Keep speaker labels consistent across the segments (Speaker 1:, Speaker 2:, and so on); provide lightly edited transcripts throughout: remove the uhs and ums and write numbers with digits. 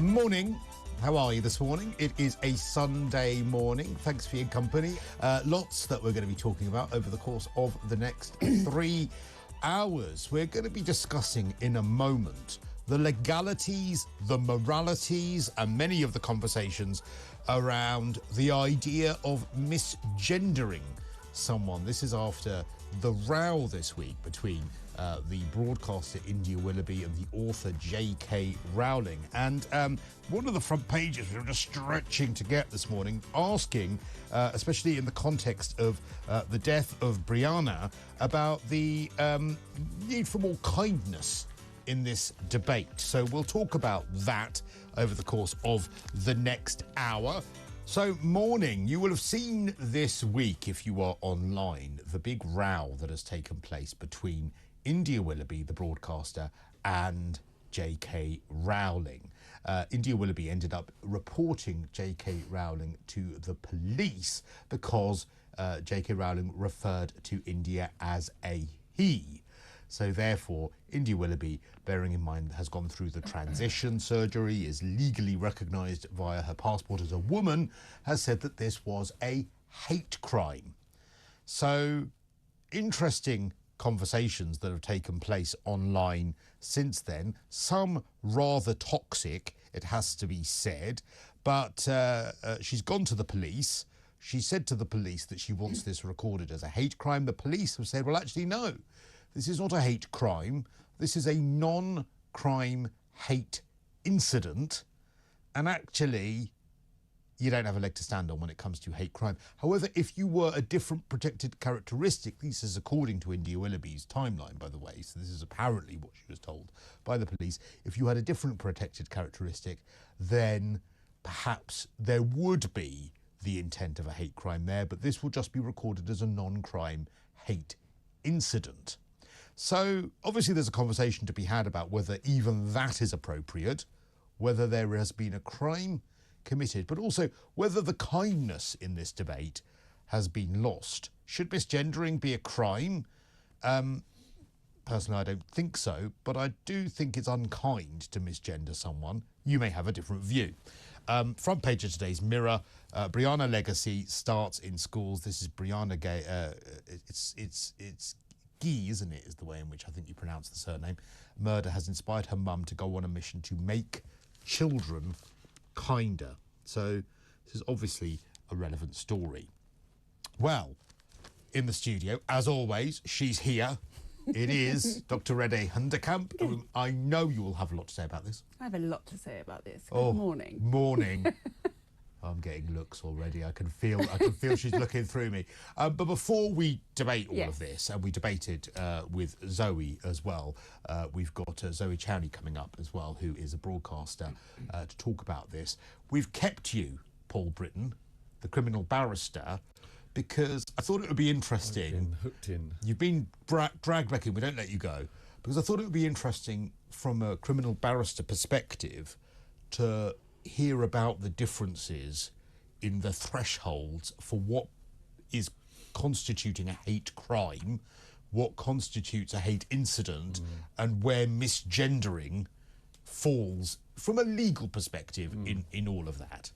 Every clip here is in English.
Speaker 1: Morning. How are you this morning? It is a Sunday morning. Thanks for your company. Lots that we're going to be talking about over the course of the next 3 hours. We're going to be discussing in a moment the legalities, the moralities, and many of the conversations around the idea of misgendering someone. This is after the row this week between the broadcaster India Willoughby and the author JK Rowling. And one of the front pages we were just stretching to get this morning, asking, especially in the context of the death of Brianna, about the need for more kindness in this debate. So we'll talk about that over the course of the next hour. So, morning, you will have seen this week, if you are online, the big row that has taken place between India Willoughby, the broadcaster, and JK Rowling. India Willoughby ended up reporting JK Rowling to the police because JK Rowling referred to India as a he. So therefore, India Willoughby, bearing in mind, has gone through the transition surgery, is legally recognised via her passport as a woman, has said that this was a hate crime. So, interesting conversations that have taken place online since then. Some rather toxic, it has to be said, but she's gone to the police. She said to the police that she wants this recorded as a hate crime. The police have said, well, actually, no. This is not a hate crime. This is a non-crime hate incident. And actually, you don't have a leg to stand on when it comes to hate crime. However, if you were a different protected characteristic, this is according to India Willoughby's timeline, by the way, so this is apparently what she was told by the police. If you had a different protected characteristic, then perhaps there would be the intent of a hate crime there, but this will just be recorded as a non-crime hate incident. So, obviously, there's a conversation to be had about whether even that is appropriate, whether there has been a crime committed, but also whether the kindness in this debate has been lost. Should misgendering be a crime? Personally, I don't think so, but I do think it's unkind to misgender someone. You may have a different view. Front page of today's Mirror, Brianna legacy starts in schools. This is Brianna Gay. It's Gee, isn't it, is the way in which I think you pronounce the surname. Murder has inspired her mum to go on a mission to make children kinder. So this is obviously a relevant story. Well, in the studio, as always, she's here. It is Dr. Rede Hunderkamp. I know you will have a lot to say about this.
Speaker 2: I have a lot to say about this. Good morning.
Speaker 1: Morning. I'm getting looks already. I can feel she's looking through me. But before we debate all of this, and we debated with Zoe as well, we've got Zoe Chowney coming up as well, who is a broadcaster, to talk about this. We've kept you, Paul Britton, the criminal barrister, because I thought it would be interesting.
Speaker 3: I've been hooked in.
Speaker 1: You've been dragged back in. We don't let you go. Because I thought it would be interesting from a criminal barrister perspective to hear about the differences in the thresholds for what is constituting a hate crime, what constitutes a hate incident, and where misgendering falls from a legal perspective in all of that.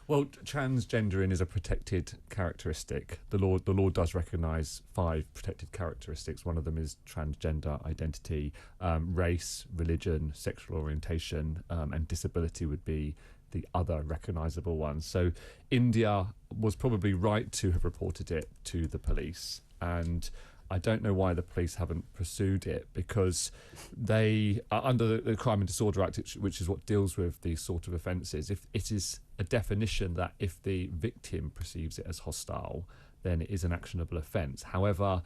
Speaker 3: Well, transgendering is a protected characteristic. The law does recognise 5 protected characteristics. One of them is transgender identity, race, religion, sexual orientation, and disability would be the other recognisable ones. So India was probably right to have reported it to the police, and I don't know why the police haven't pursued it, because they are under the Crime and Disorder Act, which is what deals with these sort of offences. If it is a definition that if the victim perceives it as hostile, then it is an actionable offence. However,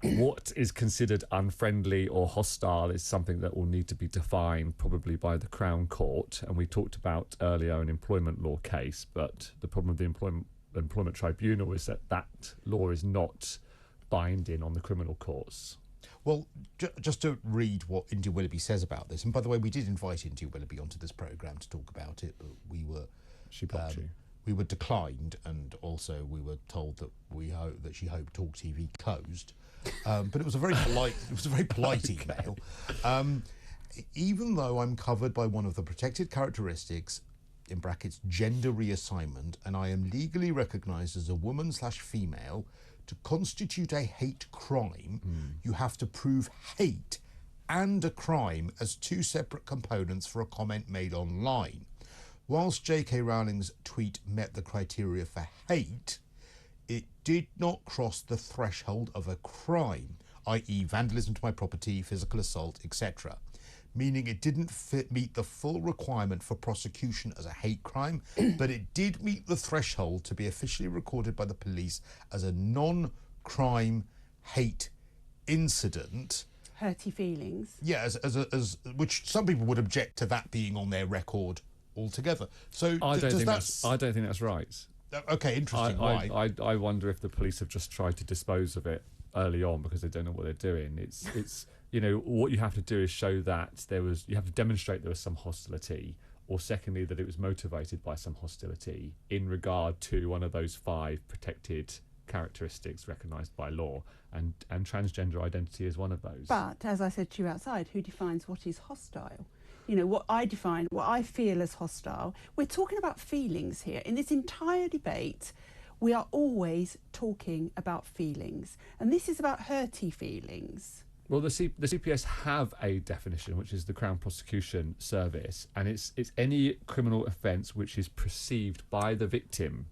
Speaker 3: what is considered unfriendly or hostile is something that will need to be defined probably by the Crown Court. And we talked about earlier an employment law case, but the problem with the employment tribunal is that law is not binding on the criminal courts.
Speaker 1: Well, just to read what India Willoughby says about this, and by the way, we did invite India Willoughby onto this programme to talk about it, but we were...
Speaker 3: She blocked you.
Speaker 1: We were declined, and also we were told that she hoped TalkTV closed. But it was a very polite email. even though I'm covered by one of the protected characteristics, in brackets, gender reassignment, and I am legally recognised as a woman/female, to constitute a hate crime, you have to prove hate and a crime as two separate components for a comment made online. Whilst JK Rowling's tweet met the criteria for hate, it did not cross the threshold of a crime, i.e. vandalism to my property, physical assault, etc., meaning it didn't meet the full requirement for prosecution as a hate crime, but it did meet the threshold to be officially recorded by the police as a non-crime hate incident.
Speaker 2: Hurty feelings.
Speaker 1: Yeah, as which some people would object to that being on their record altogether. So
Speaker 3: I don't think that's right.
Speaker 1: Okay, interesting. Why?
Speaker 3: I wonder if the police have just tried to dispose of it early on because they don't know what they're doing. It's you know, what you have to do is show that you have to demonstrate there was some hostility, or secondly that it was motivated by some hostility in regard to one of those 5 protected characteristics recognised by law, and transgender identity is one of those.
Speaker 2: But as I said to you outside, who defines what is hostile? You know, what I feel as hostile. We're talking about feelings here. In this entire debate, we are always talking about feelings, and this is about hurty feelings.
Speaker 3: Well, the CPS have a definition, which is the Crown Prosecution Service, and it's any criminal offence which is perceived by the victim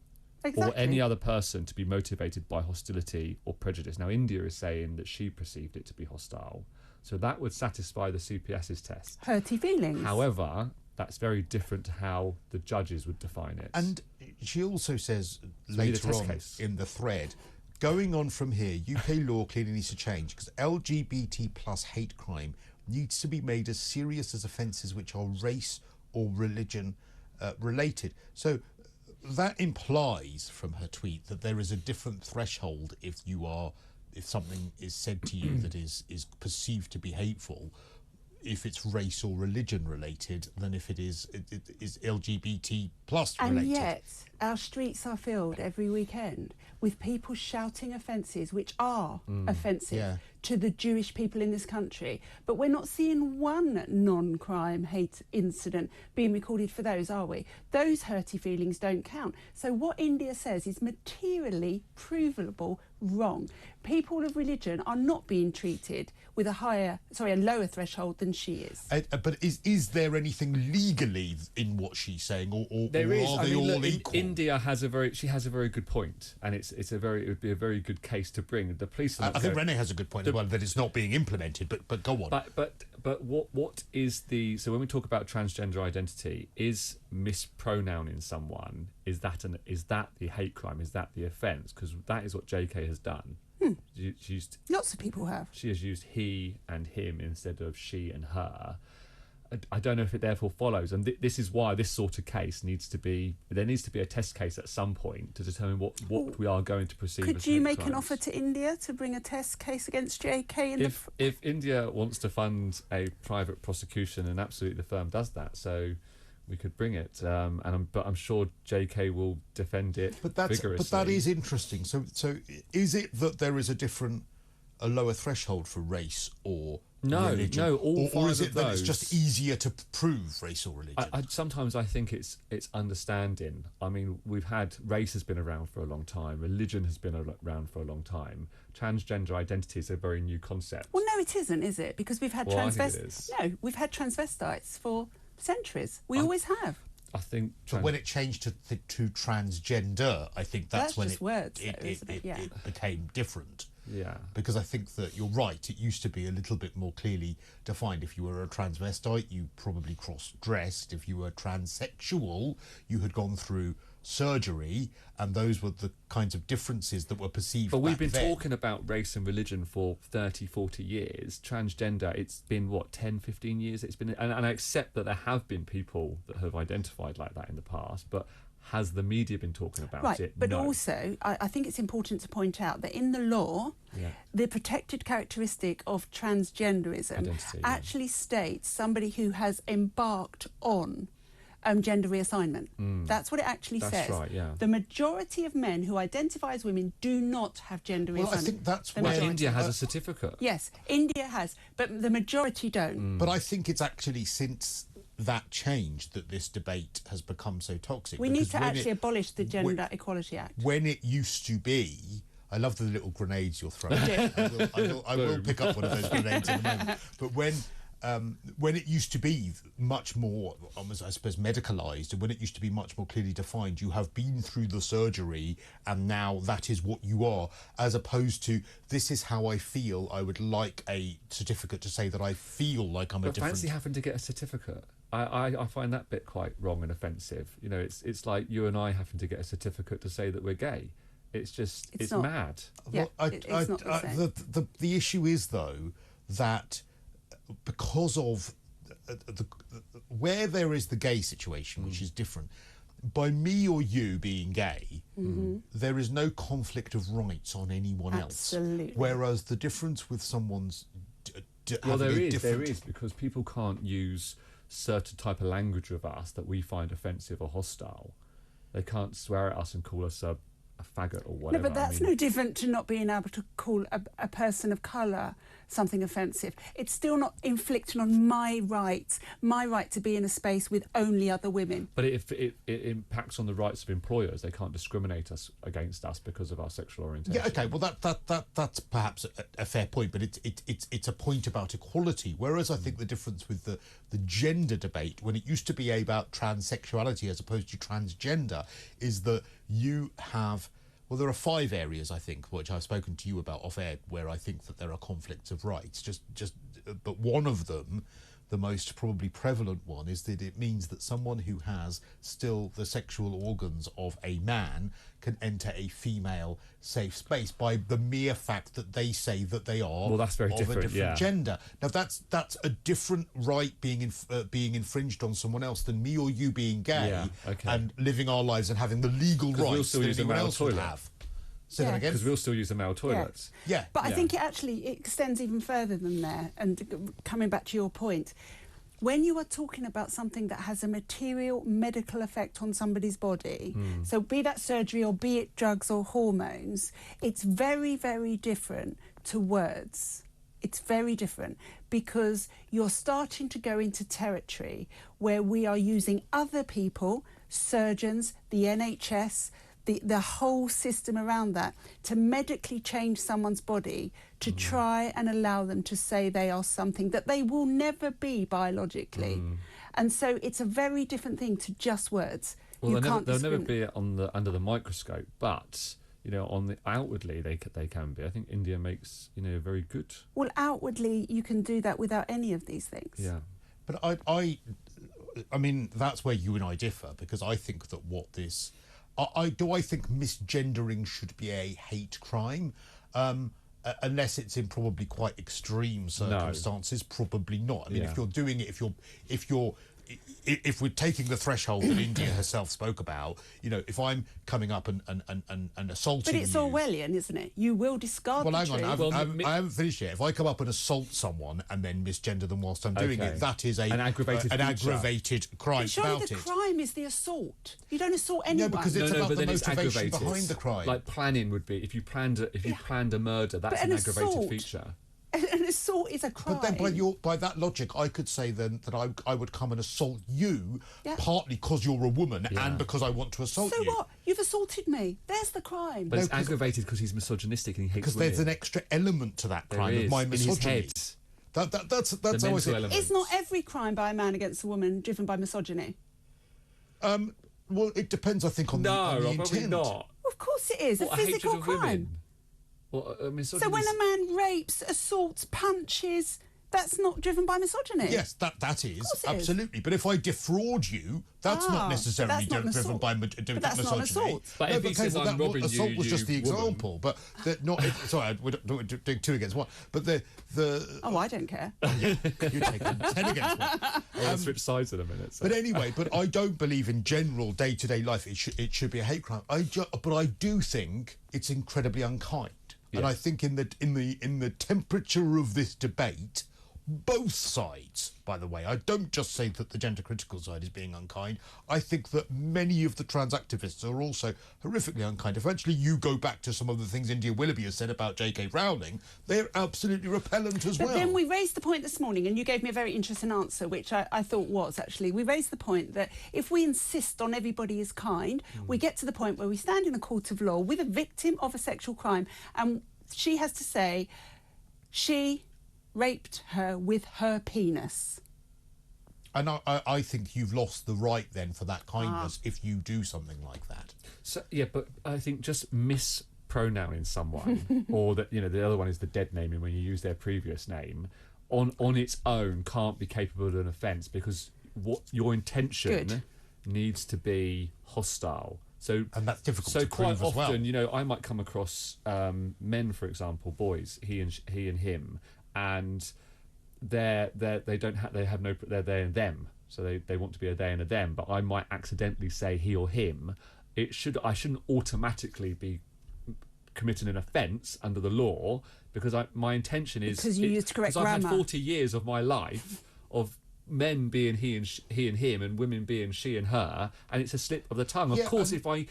Speaker 3: or any other person to be motivated by hostility or prejudice. Now, India is saying that she perceived it to be hostile, so that would satisfy the CPS's test.
Speaker 2: Hurty feelings.
Speaker 3: However, that's very different to how the judges would define it.
Speaker 1: And she also says later on in the thread, going on from here, UK law clearly needs to change because LGBT plus hate crime needs to be made as serious as offences which are race or religion related. So that implies from her tweet that there is a different threshold if something is said to you that is perceived to be hateful, if it's race or religion related, than if it is LGBT plus related.
Speaker 2: And yet our streets are filled every weekend with people shouting offences which are offensive to the Jewish people in this country. But we're not seeing one non-crime hate incident being recorded for those, are we? Those hurty feelings don't count. So what India says is materially provable wrong. People of religion are not being treated with a lower threshold than she is.
Speaker 1: But is there anything legally in what she's saying, or
Speaker 3: there is?
Speaker 1: Are they all equal?
Speaker 3: India has a very good point, and it would be a very good case to bring. The police.
Speaker 1: I think Renee has a good point as well, that it's not being implemented. But go on.
Speaker 3: But what is so when we talk about transgender identity, is mispronouncing someone, is that the hate crime? Is that the offence? Because that is what JK has done.
Speaker 2: Lots of people have.
Speaker 3: She has used he and him instead of she and her. I don't know if it therefore follows, and this is why this sort of case needs to be a test case at some point to determine what we are going to perceive as hate crimes.
Speaker 2: Could you make an offer to India to bring a test case against JK?
Speaker 3: If India wants to fund a private prosecution, and absolutely the firm does that, so we could bring it, but I'm sure JK will defend it vigorously.
Speaker 1: But that is interesting. So is it that there is a lower threshold for race or religion?
Speaker 3: No,
Speaker 1: or is it that it's just easier to prove race or religion?
Speaker 3: Sometimes I think it's understanding. I mean, race has been around for a long time, religion has been around for a long time. Transgender identity is a very new concept.
Speaker 2: Well, no, it isn't, is it? Because we've had we've had transvestites for centuries. We always have.
Speaker 3: I think.
Speaker 1: But when it changed to transgender, I think that's when
Speaker 2: it
Speaker 1: became different.
Speaker 3: Yeah.
Speaker 1: Because I think that you're right. It used to be a little bit more clearly defined. If you were a transvestite, you probably cross-dressed. If you were transsexual, you had gone through surgery, and those were the kinds of differences that were perceived.
Speaker 3: But we've been talking about race and religion for 30, 40 years. Transgender, it's been, 10, 15 years? It's been, and I accept that there have been people that have identified like that in the past, but has the media been talking about it?
Speaker 2: But
Speaker 3: no.
Speaker 2: Also, I think it's important to point out that in the law, the protected characteristic of transgenderism actually states somebody who has embarked on gender reassignment. That's what it actually says.
Speaker 3: That's right, yeah.
Speaker 2: The majority of men who identify as women do not have gender reassignment.
Speaker 1: Well, I think that's
Speaker 2: The
Speaker 1: where
Speaker 2: majority.
Speaker 3: India has a certificate.
Speaker 2: Yes, India has, but the majority don't.
Speaker 1: But I think it's actually since that change that this debate has become so toxic.
Speaker 2: We need
Speaker 1: because
Speaker 2: to
Speaker 1: when
Speaker 2: actually abolish the Gender Equality Act.
Speaker 1: When it used to be, I love the little grenades you're throwing. I will pick up one of those grenades in a moment. But when it used to be much more, I suppose, medicalised, and when it used to be much more clearly defined, you have been through the surgery and now that is what you are, as opposed to this is how I feel. I would like a certificate to say that I feel like I'm a different...
Speaker 3: Fancy having to get a certificate. I find that bit quite wrong and offensive. You know, it's like you and I having to get a certificate to say that we're gay. It's just, it's mad.
Speaker 2: Yeah, it's not the same.
Speaker 1: The issue is, though, that because of where there is the gay situation, which is different, by me or you being gay, there is no conflict of rights on anyone
Speaker 2: Absolutely.
Speaker 1: else. Whereas the difference with someone's...
Speaker 3: Well, there is, because people can't use certain type of language with us that we find offensive or hostile. They can't swear at us and call us a faggot or whatever.
Speaker 2: No, but that's no different to not being able to call a person of colour something offensive. It's still not inflicting on my right to be in a space with only other women.
Speaker 3: But it impacts on the rights of employers. They can't discriminate against us because of our sexual orientation.
Speaker 1: Yeah, okay. Well, that's perhaps a fair point, but it's a point about equality. Whereas I think the difference with the gender debate, when it used to be about transsexuality as opposed to transgender, is that you have... Well, there are 5 areas, I think, which I've spoken to you about off-air, where I think that there are conflicts of rights. But one of them, the most probably prevalent one, is that it means that someone who has still the sexual organs of a man can enter a female safe space by the mere fact that they say that they are
Speaker 3: that's very
Speaker 1: of
Speaker 3: different,
Speaker 1: a different
Speaker 3: yeah.
Speaker 1: gender. Now, that's a different right being infringed on someone else than me or you being gay and living our lives and having the legal rights that anyone else would have. Say that again?
Speaker 3: Because we'll still use the male toilets.
Speaker 1: Yeah.
Speaker 2: But I think it extends even further than there. And coming back to your point, when you are talking about something that has a material medical effect on somebody's body, so be that surgery or be it drugs or hormones, it's very, very different to words. It's very different because you're starting to go into territory where we are using other people, surgeons, the NHS, the whole system around that, to medically change someone's body to try and allow them to say they are something that they will never be biologically. And so it's a very different thing to just words.
Speaker 3: Well, they'll never be under the microscope, but you know, on the outwardly they can be. I think India makes very good. Well,
Speaker 2: outwardly you can do that without any of these things.
Speaker 3: Yeah,
Speaker 1: but I mean that's where you and I differ, because I think that I think misgendering should be a hate crime, unless it's in probably quite extreme circumstances. No. Probably not. I mean, if you're doing it, if we're taking the threshold that India herself spoke about, if I'm coming up and assaulting you...
Speaker 2: But it's Orwellian, isn't it? You will discard the truth.
Speaker 1: Well, hang on, I haven't finished yet. If I come up and assault someone and then misgender them whilst I'm doing it, that is an aggravated crime.
Speaker 2: But surely the crime is the assault. You don't assault anyone.
Speaker 1: No, because it's about the motivation behind the crime.
Speaker 3: Like planning would be, if you planned a murder, that's an aggravated feature.
Speaker 2: An assault is a crime.
Speaker 1: But then by that logic, I could say then that I would come and assault you, partly because you're a woman and because I want to assault you.
Speaker 2: So what? You've assaulted me. There's the crime.
Speaker 3: But it's aggravated because he's misogynistic and he hates women.
Speaker 1: Because there's an extra element to that crime of my misogyny.
Speaker 3: In his
Speaker 1: head. That's how I say it.
Speaker 2: It's not every crime by a man against a woman driven by misogyny.
Speaker 1: Well, it depends, I think, on the intent.
Speaker 3: Probably not.
Speaker 2: Well, of course it is. A physical crime.
Speaker 3: Women? Well,
Speaker 2: so when a man rapes, assaults, punches, that's not driven by misogyny?
Speaker 1: Yes, that is, absolutely. But if I defraud you, that's not necessarily driven by misogyny.
Speaker 2: But that's not assault.
Speaker 3: But if he says I'm robbing you,
Speaker 1: assault was just the example. But sorry, we're doing 2 against 1. But the
Speaker 2: Oh, I don't care.
Speaker 1: You're taking 10 against 1.
Speaker 3: I'll switch sides in a minute. So.
Speaker 1: But anyway, I don't believe in general day-to-day life it should be a hate crime. But I do think it's incredibly unkind. And I think in the temperature of this debate, both sides, by the way. I don't just say that the gender critical side is being unkind. I think that many of the trans activists are also horrifically unkind. If actually you go back to some of the things India Willoughby has said about JK Rowling, they're absolutely repellent as well.
Speaker 2: But then we raised the point this morning, and you gave me a very interesting answer, which I thought was actually, we raised the point that if we insist on everybody is kind, we get to the point where we stand in a court of law with a victim of a sexual crime, and she has to say she raped her with her penis.
Speaker 1: And I think you've lost the right then for that kindness if you do something like that.
Speaker 3: So yeah, but I think just mispronouncing someone, or that, you know, the other one is the dead naming when you use their previous name, on its own can't be capable of an offence, because what your intention needs to be hostile. So,
Speaker 1: and that's difficult
Speaker 3: so
Speaker 1: to
Speaker 3: quite
Speaker 1: prove as well.
Speaker 3: often, you know, I might come across men, for example, boys, he and him, and they're they and them, so they want to be a they and a them, but I might accidentally say he or him. I shouldn't automatically be committing an offence under the law, because my intention is,
Speaker 2: because you used correct grammar.
Speaker 3: I've had 40 years of my life of men being he and him, and women being she and her, and it's a slip of the tongue. Of course, if I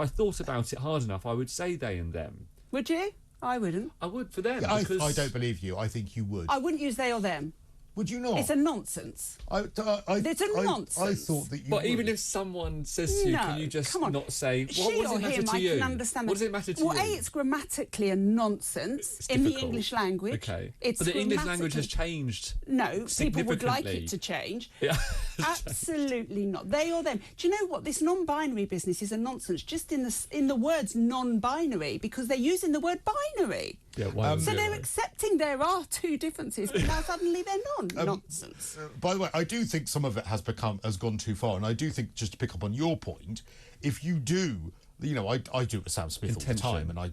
Speaker 3: thought about it hard enough, I would say they and them.
Speaker 2: Would you? I wouldn't.
Speaker 3: I would for them.
Speaker 1: Yeah,
Speaker 3: because
Speaker 1: I don't believe you. I think you would.
Speaker 2: I wouldn't use they or them.
Speaker 1: Would you not?
Speaker 2: It's a nonsense.
Speaker 1: It's
Speaker 2: a nonsense.
Speaker 1: I thought that you
Speaker 3: But
Speaker 1: would.
Speaker 3: even if someone says to you, can you just not say, what does it matter to you?
Speaker 2: I can understand
Speaker 3: what does it matter to
Speaker 2: you?
Speaker 3: you?
Speaker 2: It's grammatically a nonsense in the English language.
Speaker 3: Okay.
Speaker 2: It's
Speaker 3: but the English language has changed.
Speaker 2: No, people would like it to change.
Speaker 3: Yeah.
Speaker 2: Absolutely not. They or them. Do you know what? This non-binary business is a nonsense, just in the words non-binary, because they're using the word binary.
Speaker 3: Yeah,
Speaker 2: so they're accepting there are two differences, but now suddenly they're nonsense.
Speaker 1: By the way, I do think some of it has gone too far, and I do think, just to pick up on your point, if you do, you know, I do it with Sam Smith all the time, and I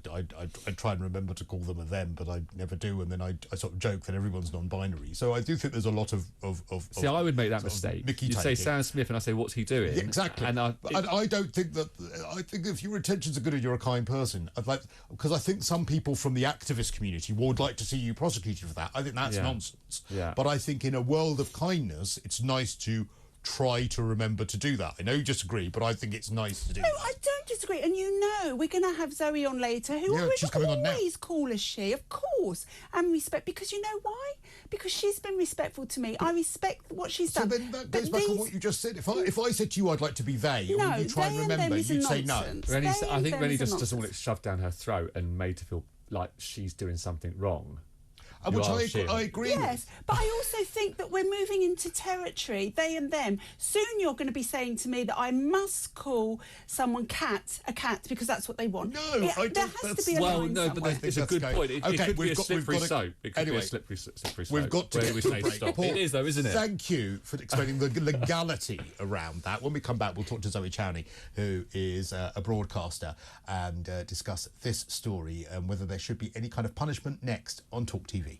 Speaker 1: try and remember to call them a them, but I never do, and then I sort of joke that everyone's non-binary. So I do think there's a lot of
Speaker 3: See, I would make that mistake. You say Sam Smith, and I say, what's he doing?
Speaker 1: Yeah, exactly. And I don't think that. I think if your intentions are good and you're a kind person, because I think some people from the activist community would like to see you prosecuted for that. I think that's nonsense.
Speaker 3: Yeah.
Speaker 1: But I think in a world of kindness, it's nice to try to remember to do that. I know you disagree, but I think it's nice to do that.
Speaker 2: No, I don't disagree. And you know, we're going to have Zoe on later, who
Speaker 1: she's coming on now.
Speaker 2: always call us she, of course, and respect. Because you know why? Because she's been respectful to me. I respect what she's done.
Speaker 1: So then that goes back on what you just said. If I said to you, I'd like to be they, and when you try and remember, you'd say no.
Speaker 3: I think Rennie just doesn't want it shoved down her throat and made to feel like she's doing something wrong.
Speaker 1: Which I agree with.
Speaker 2: Yes, but I also think that we're moving into territory, they and them. Soon you're going to be saying to me that I must call someone a cat, because that's what they want.
Speaker 1: No, I don't.
Speaker 2: There has to be a line somewhere.
Speaker 3: But it's a good point. It could be a slippery slope. It could be a slippery slope.
Speaker 1: We've got to get to a break.
Speaker 3: Stop. It is, though, isn't it?
Speaker 1: Thank you for explaining the legality around that. When we come back, we'll talk to Zoe Chowney, who is a broadcaster, and discuss this story and whether there should be any kind of punishment next on TalkTV.